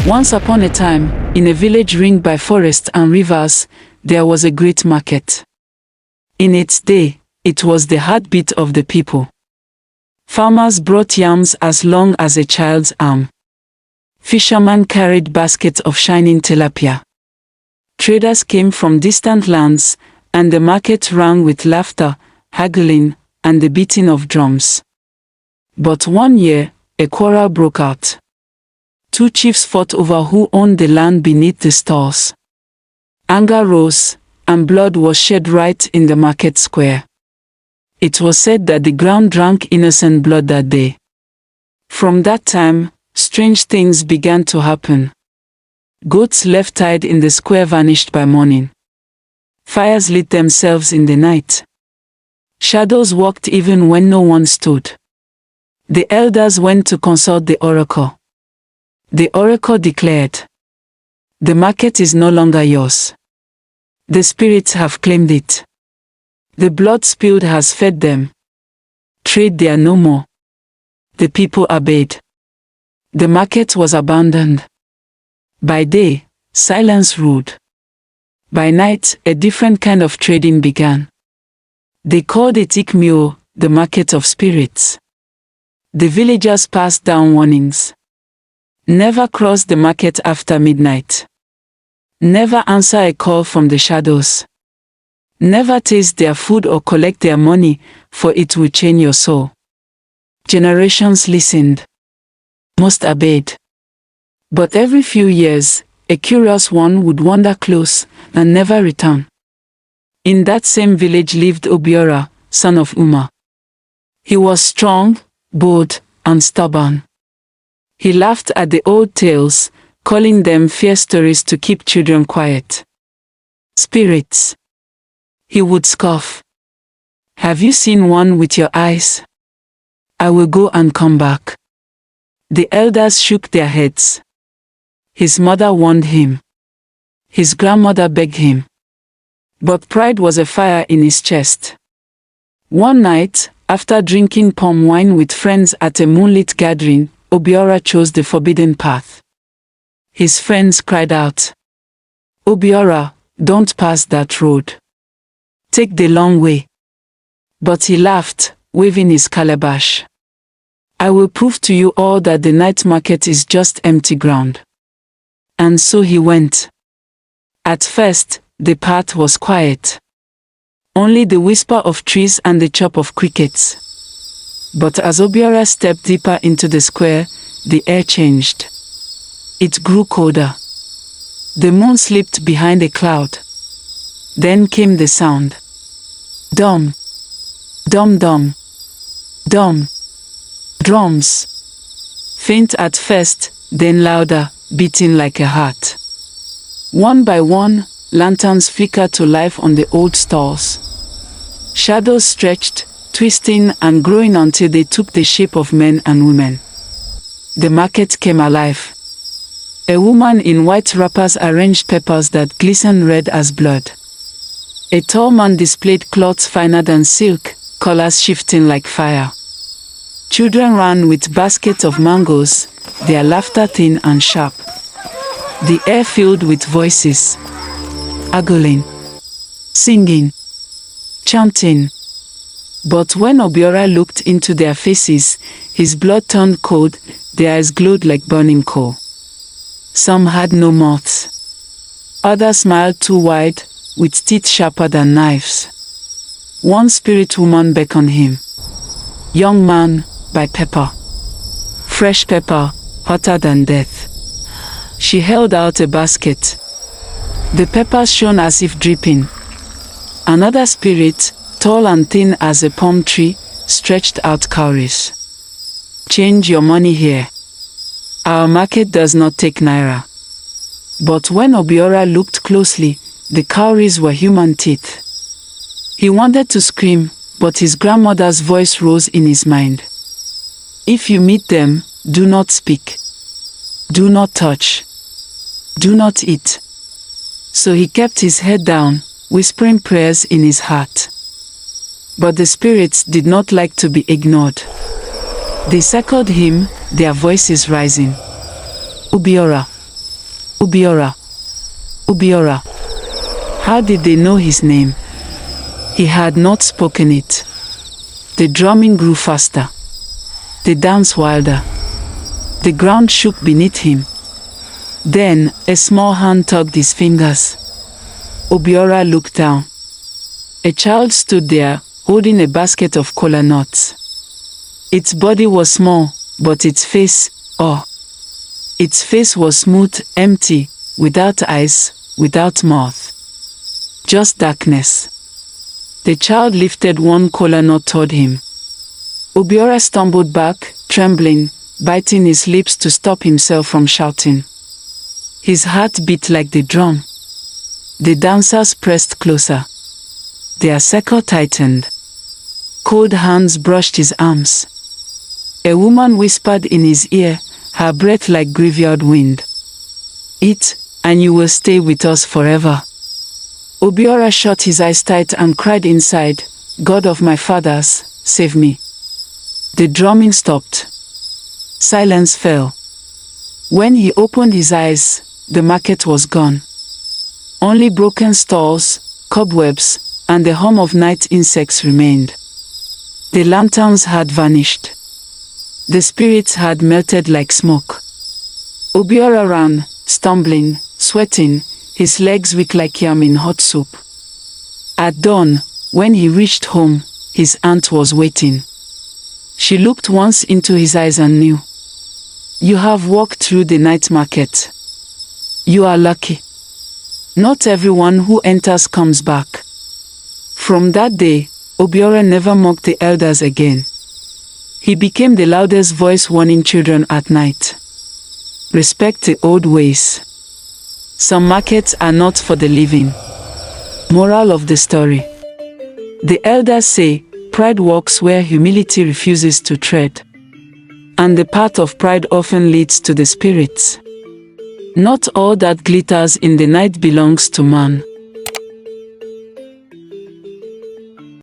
Once upon a time, in a village ringed by forests and rivers, there was a great market. In its day, it was the heartbeat of the people. Farmers brought yams as long as a child's arm. Fishermen carried baskets of shining tilapia. Traders came from distant lands, and the market rang with laughter, haggling, and the beating of drums. But one year, a quarrel broke out. Two chiefs fought over who owned the land beneath the stalls. Anger rose, and blood was shed right in the market square. It was said that the ground drank innocent blood that day. From that time, strange things began to happen. Goats left tied in the square vanished by morning. Fires lit themselves in the night. Shadows walked even when no one stood. The elders went to consult the oracle. The oracle declared, "The market is no longer yours. The spirits have claimed it. The blood spilled has fed them. Trade there no more." The people obeyed. The market was abandoned. By day, silence ruled. By night, a different kind of trading began. They called it Ikmio, the market of spirits. The villagers passed down warnings. Never cross the market after midnight. Never answer a call from the shadows. Never taste their food or collect their money, for it will chain your soul. Generations listened. Most obeyed. But every few years, a curious one would wander close and never return. In that same village lived Obiora, son of Uma. He was strong, bold, and stubborn. He laughed at the old tales, calling them fear stories to keep children quiet. Spirits, he would scoff. Have you seen one with your eyes? I will go and come back. The elders shook their heads. His mother warned him. His grandmother begged him. But pride was a fire in his chest. One night, after drinking palm wine with friends at a moonlit gathering, Obiora chose the forbidden path. His friends cried out, "Obiora, don't pass that road. Take the long way." But he laughed, waving his calabash. "I will prove to you all that the night market is just empty ground." And so he went. At first, the path was quiet. Only the whisper of trees and the chirp of crickets. But as Obiora stepped deeper into the square, the air changed. It grew colder. The moon slipped behind a cloud. Then came the sound. Dum, dum dum, dum. Drums. Faint at first, then louder, beating like a heart. One by one, lanterns flickered to life on the old stalls. Shadows stretched, twisting and growing until they took the shape of men and women. The market came alive. A woman in white wrappers arranged peppers that glistened red as blood. A tall man displayed cloths finer than silk, colors shifting like fire. Children ran with baskets of mangoes, their laughter thin and sharp. The air filled with voices, haggling, singing, chanting. But when Obiora looked into their faces, his blood turned cold, their eyes glowed like burning coal. Some had no mouths. Others smiled too wide, with teeth sharper than knives. One spirit woman beckoned him. "Young man, buy pepper. Fresh pepper, hotter than death." She held out a basket. The peppers shone as if dripping. Another spirit, tall and thin as a palm tree, stretched out cowries. "Change your money here. Our market does not take naira." But when Obiora looked closely, the cowries were human teeth. He wanted to scream, but his grandmother's voice rose in his mind. "If you meet them, do not speak. Do not touch. Do not eat." So he kept his head down, whispering prayers in his heart. But the spirits did not like to be ignored. They circled him, their voices rising. "Obiora, Obiora. Obiora. How did they know his name? He had not spoken it. The drumming grew faster. The dance wilder. The ground shook beneath him. Then, a small hand tugged his fingers. Obiora looked down. A child stood there, holding a basket of kola nuts. Its body was small, but its face, its face was smooth, empty, without eyes, without mouth. Just darkness. The child lifted one kola nut toward him. Obiora stumbled back, trembling, biting his lips to stop himself from shouting. His heart beat like the drum. The dancers pressed closer. Their circle tightened. Cold hands brushed his arms. A woman whispered in his ear, her breath like graveyard wind. Eat, and you will stay with us forever. Obiora shut his eyes tight and cried inside, God of my fathers, save me. The drumming stopped. Silence fell. When he opened his eyes, the market was gone. Only broken stalls, cobwebs, and the hum of night insects remained. The lanterns had vanished. The spirits had melted like smoke. Obiora ran, stumbling, sweating, his legs weak like yam in hot soup. At dawn, when he reached home, his aunt was waiting. She looked once into his eyes and knew. You have walked through the night market. You are lucky. Not everyone who enters comes back. From that day, Obiora never mocked the elders again. He became the loudest voice warning children at night. Respect the old ways. Some markets are not for the living. Moral of the story. The elders say, pride walks where humility refuses to tread. And the path of pride often leads to the spirits. Not all that glitters in the night belongs to man.